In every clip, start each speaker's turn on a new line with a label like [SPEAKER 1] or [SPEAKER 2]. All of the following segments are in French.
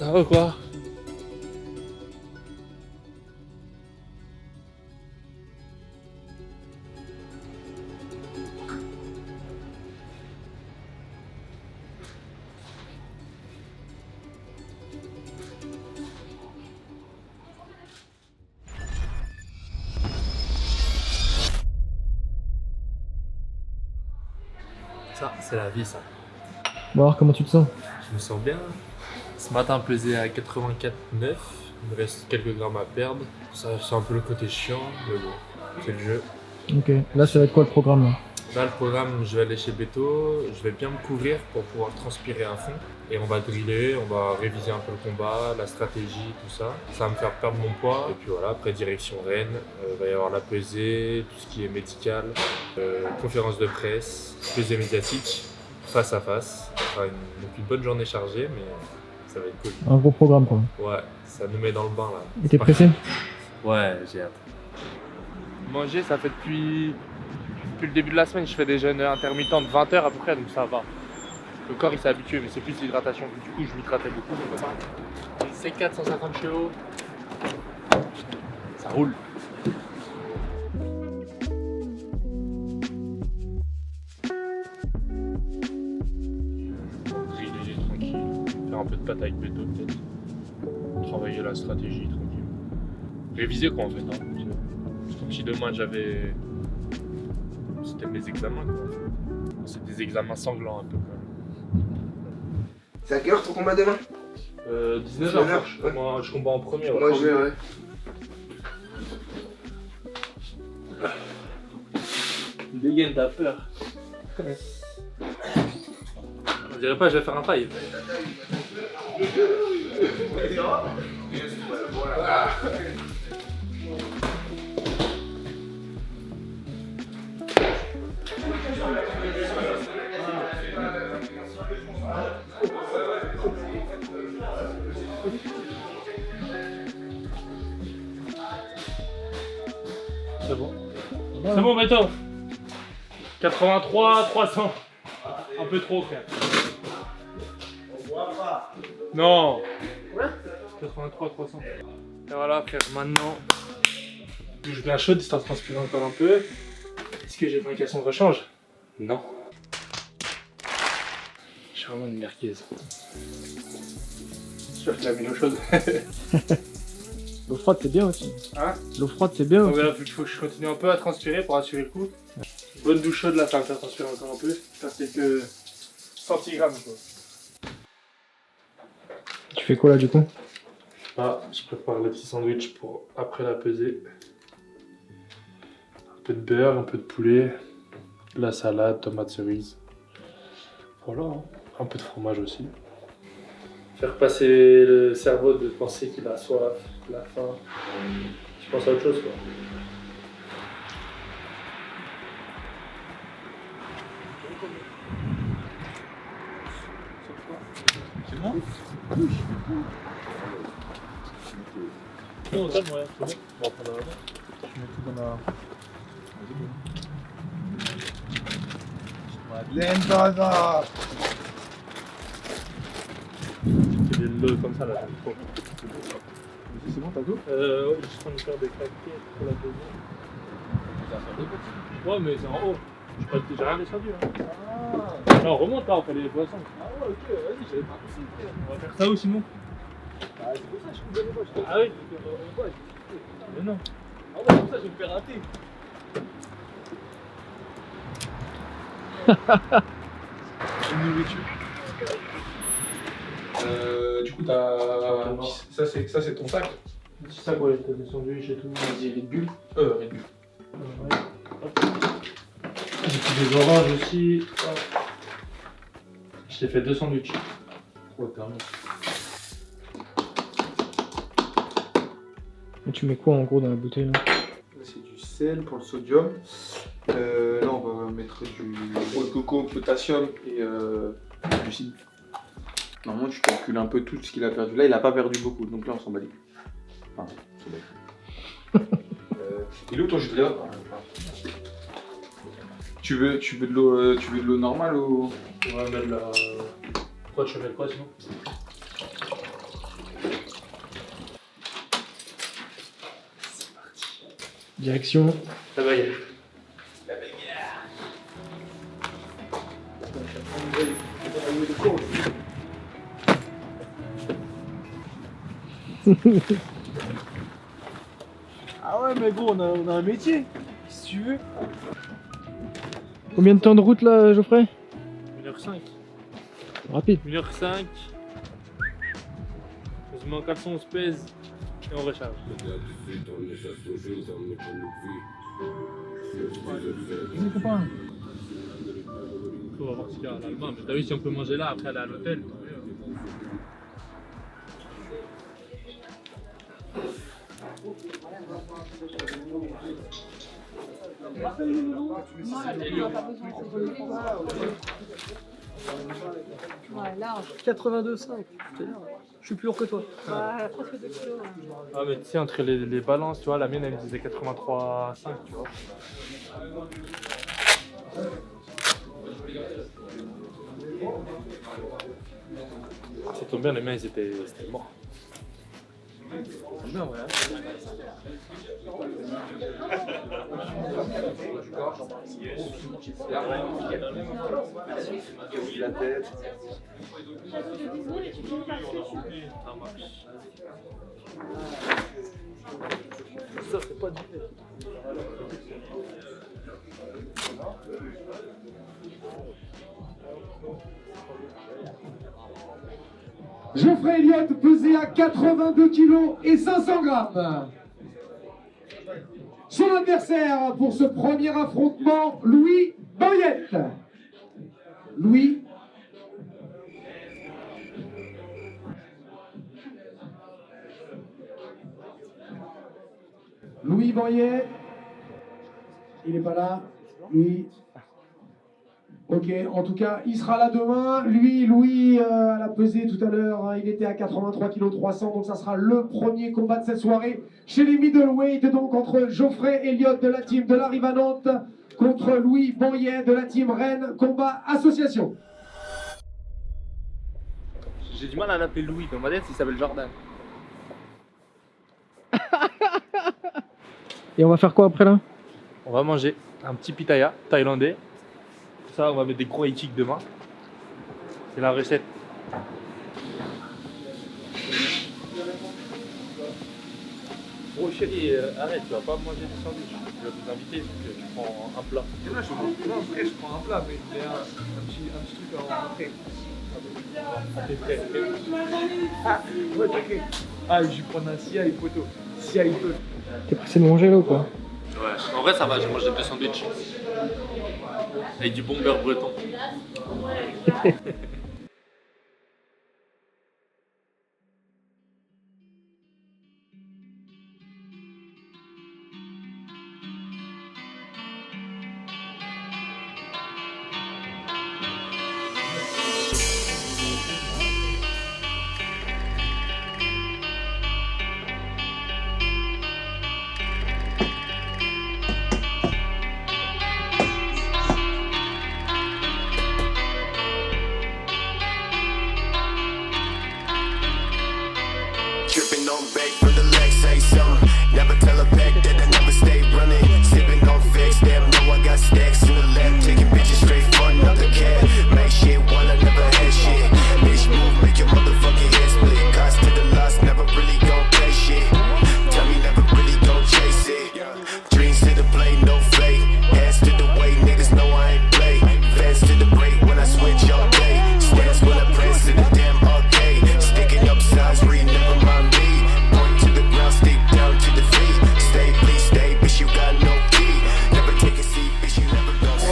[SPEAKER 1] Ça va quoi? Ça, c'est la vie ça.
[SPEAKER 2] Bon alors comment tu te sens?
[SPEAKER 1] Je me sens bien. Ce matin, pesé à 84,9. Il me reste quelques grammes à perdre. Ça, c'est un peu le côté chiant, mais bon, c'est le jeu.
[SPEAKER 2] Ok, là ça va être quoi le programme là?
[SPEAKER 1] Là, le programme, je vais aller chez Beto. Je vais bien me couvrir pour pouvoir transpirer à fond. Et on va driller, on va réviser un peu le combat, la stratégie, tout ça. Ça va me faire perdre mon poids. Et puis voilà, après direction Rennes, il va y avoir la pesée, tout ce qui est médical, conférence de presse, pesée médiatique, face à face. Enfin, donc une bonne journée chargée, mais ça va être cool.
[SPEAKER 2] Un gros programme quoi.
[SPEAKER 1] Ouais, ça nous met dans le bain là.
[SPEAKER 2] Et t'es pressé?
[SPEAKER 1] Ouais, j'ai hâte. Manger, ça fait depuis le début de la semaine, je fais des jeûnes intermittents de 20 heures à peu près, donc ça va. Le corps il s'est habitué, mais c'est plus l'hydratation. Du coup, je m'hydratais beaucoup. C4 150 chevaux. Ça roule. Driller tranquille. Faire un peu de pâte avec Beto peut-être. Travailler la stratégie tranquille. Réviser quoi en fait. Hein. C'est comme si demain j'avais. C'était mes examens quoi. C'est des examens sanglants un peu quoi.
[SPEAKER 3] C'est à quelle heure ton combat demain?
[SPEAKER 1] 19h. Moi je combats en premier. Ouais.
[SPEAKER 3] Moi je vais, ouais.
[SPEAKER 1] Dégaine, t'as peur. On dirait pas je vais faire un five. C'est bon. C'est bon, Beto. 83, 300. Un peu trop, frère. Non. 83, 300. Et voilà, frère, maintenant. Bouge bien chaude, histoire de transpirer encore un peu. Est-ce que j'ai pris une question de rechange? Non. Je suis vraiment une merguez. J'espère que la mis l'eau chaude.
[SPEAKER 2] L'eau froide c'est bien aussi.
[SPEAKER 1] Hein?
[SPEAKER 2] L'eau froide c'est bien
[SPEAKER 1] Donc
[SPEAKER 2] aussi.
[SPEAKER 1] là, il faut que je continue un peu à transpirer pour assurer le coup. Bonne douche chaude là, ça va me faire transpirer encore un peu. Ça c'est que 100 grammes quoi.
[SPEAKER 2] Tu fais quoi là du coup?
[SPEAKER 1] Ah, je prépare le petit sandwich pour après la pesée. Un peu de beurre, un peu de poulet, de la salade, tomates cerises. Voilà, hein. Un peu de fromage aussi. Faire passer le cerveau de penser qu'il a soif, qu'il a faim. Je pense à autre chose quoi. C'est bon? Non, calme, ouais, c'est bon. On va prendre un verre.
[SPEAKER 2] Je mets tout dans la...
[SPEAKER 3] Madeleine Zaza.
[SPEAKER 1] C'est des lots comme ça là, j'aime trop.
[SPEAKER 2] C'est bon, t'as tout?
[SPEAKER 1] Ouais, je suis en train de faire des claquettes pour la deuxième. Ouais, mais c'est en haut. J'ai rien descendu. Hein.
[SPEAKER 2] Ah,
[SPEAKER 1] Non, on remonte là, on fait les boissons.
[SPEAKER 2] ouais, ok, vas-y, j'avais pas compris, frère.
[SPEAKER 1] On va faire ça ou sinon?
[SPEAKER 2] Ah, c'est pour ça que je coupais les poches.
[SPEAKER 1] Ah oui? Mais non.
[SPEAKER 2] Ah ouais, comme ça, je vais me faire rater.
[SPEAKER 3] Une nourriture. Du coup, t'as. Ça, c'est ton sac.
[SPEAKER 1] C'est ça quoi, t'as des sandwichs et tout.
[SPEAKER 3] Vas-y, Red Bull. Red Bull.
[SPEAKER 1] Ouais. J'ai pris des oranges aussi. Je t'ai fait 2 sandwichs.
[SPEAKER 3] Ouais, carrément.
[SPEAKER 2] Et tu mets quoi en gros dans la bouteille là?
[SPEAKER 3] C'est du sel pour le sodium. Là, on va mettre du eau de coco, potassium et du glucide. Normalement, tu calcules un peu tout ce qu'il a perdu. Là, il a pas perdu beaucoup, donc là, on s'en bat les couilles. Enfin, on s'en bat les couilles. Il est où ton jus de raisin? Tu veux de l'eau normale ou?
[SPEAKER 1] On va mettre la. Pourquoi tu veux mettre quoi sinon?
[SPEAKER 2] Direction.
[SPEAKER 1] Ça va y aller.
[SPEAKER 2] Ah ouais, mais gros, on a un métier. Si tu veux.
[SPEAKER 4] Combien de temps de route là, Geoffrey?
[SPEAKER 1] 1h05.
[SPEAKER 4] Rapide.
[SPEAKER 1] 1h05. On se met en caleçon, on se pèse et on recharge.
[SPEAKER 2] Mes copains.
[SPEAKER 1] On va voir ce qu'il y a à l'Allemagne. Mais t'as vu, si on peut manger là, après aller à l'hôtel.
[SPEAKER 5] Ouais, large.
[SPEAKER 2] 82,5. Je suis plus lourd que toi.
[SPEAKER 5] Bah, presque 2 kilos.
[SPEAKER 1] Ah, mais tu sais, entre les balances, tu vois, la mienne elle me disait 83,5, tu vois. Ça tombe bien, les mains ils étaient morts.
[SPEAKER 2] Bien, ouais.
[SPEAKER 3] La tête.
[SPEAKER 1] Ça marche.
[SPEAKER 2] Ça, c'est pas du
[SPEAKER 6] Geoffrey Elliott pesé à 82 kg et 500 grammes. Son adversaire pour ce premier affrontement, Louis Boyette. Louis. Louis Boyet. Il n'est pas là. Louis. Ok, en tout cas, il sera là demain. Louis, à la pesée tout à l'heure, hein, il était à 83 kg 300, donc ça sera le premier combat de cette soirée chez les middleweight, donc entre Geoffrey Elliott de la team de la Rive à Nantes contre Louis Boyet de la team Rennes, combat association.
[SPEAKER 2] J'ai du mal à l'appeler Louis, dans ma tête il s'appelle Jordan.
[SPEAKER 4] Et on va faire quoi après là?
[SPEAKER 1] On va manger un petit pitaya thaïlandais. Ça, on va mettre des gros high kicks demain. C'est la recette. Oh chérie, arrête, tu vas pas manger du sandwich. Je vais vous inviter, donc tu prends un plat.
[SPEAKER 2] Non, après je prends un plat, mais je mets un petit truc en après.
[SPEAKER 1] À tes frères.
[SPEAKER 2] Ah, ouais, t'inquiète. Ah, je vais prendre un CIA et poteau. CIA il peut.
[SPEAKER 4] T'es pressé de manger là ou quoi?
[SPEAKER 1] Ouais, en vrai ça va, je mange des sandwichs. Avec du bon beurre breton.
[SPEAKER 7] Tripping on bake for the legs, say something. Never tell a pack that I never stay running. Sipping on fix, damn, know I got stacks in the lab. Taking bitches straight for another cat. Make shit while I never had shit. Bitch move, make your motherfucking head split. Cost to the loss, never really gon' pay shit. Tell me never really gon' chase it. Dreams to the play, no fake. Hands to the way, niggas know I ain't play. Fans to the break when I switch all day. Stance when I press to the damn arcade. Sticking up signs, read, never mind me. Point to the ground, stick down to the feet. Stay, please stay, bitch, you got no key. Never take a seat, bitch, you never gon' see.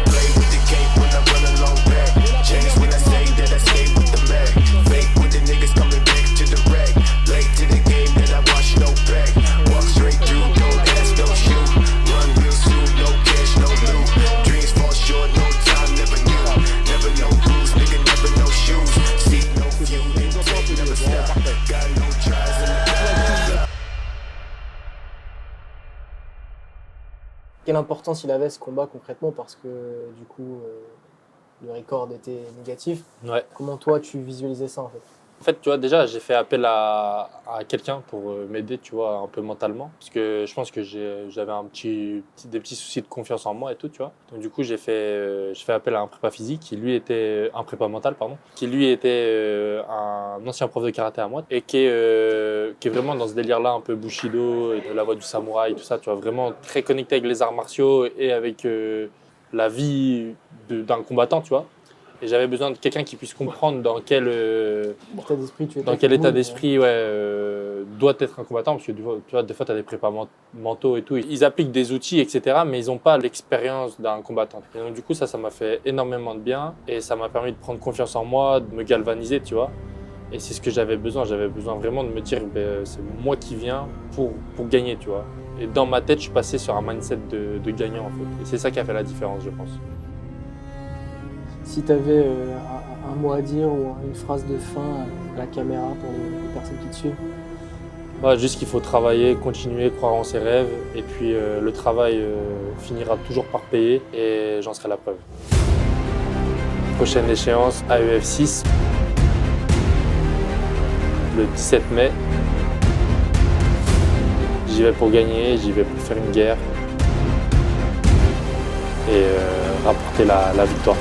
[SPEAKER 7] Play with the cape when I run along back. Change when I say that I stay with the Mac. Fake with the niggas coming back to the rack. Late to the game that I watch no back. Walk straight through, don't ask, don't shoot. Run real soon, no cash, no loot. Dreams fall short, no time, never knew. Never know rules, nigga, never know shoes. See no few, take, never stop. Got no tries in the
[SPEAKER 8] Quelle importance il avait ce combat concrètement parce que du coup le record était négatif.
[SPEAKER 1] Ouais.
[SPEAKER 8] Comment toi tu visualisais ça en fait?
[SPEAKER 1] En fait, tu vois, déjà, j'ai fait appel à quelqu'un pour m'aider, tu vois, un peu mentalement. Parce que je pense que j'avais des petits soucis de confiance en moi et tout, tu vois. Donc, du coup, j'ai fait appel à un prépa physique, un prépa mental, pardon, qui lui était un ancien prof de karaté à moi et qui est vraiment dans ce délire-là, un peu Bushido, et de la voie du samouraï, tout ça, tu vois, vraiment très connecté avec les arts martiaux et avec la vie d'un combattant, tu vois. Et j'avais besoin de quelqu'un qui puisse comprendre dans quel état d'esprit doit être un combattant. Parce que tu vois, des fois, tu as des prépas mentaux et tout. Ils appliquent des outils, etc. Mais ils n'ont pas l'expérience d'un combattant. Et donc, du coup, ça m'a fait énormément de bien. Et ça m'a permis de prendre confiance en moi, de me galvaniser, tu vois. Et c'est ce que j'avais besoin. J'avais besoin vraiment de me dire, c'est moi qui viens pour gagner, tu vois. Et dans ma tête, je suis passé sur un mindset de gagnant, en fait. Et c'est ça qui a fait la différence, je pense.
[SPEAKER 8] Si tu avais un mot à dire ou une phrase de fin à la caméra pour les personnes qui te suivent.
[SPEAKER 1] Juste qu'il faut travailler, continuer, croire en ses rêves. Et puis le travail finira toujours par payer et j'en serai la preuve. Prochaine échéance, AEF 6. Le 17 mai. J'y vais pour gagner, j'y vais pour faire une guerre. Et rapporter la victoire.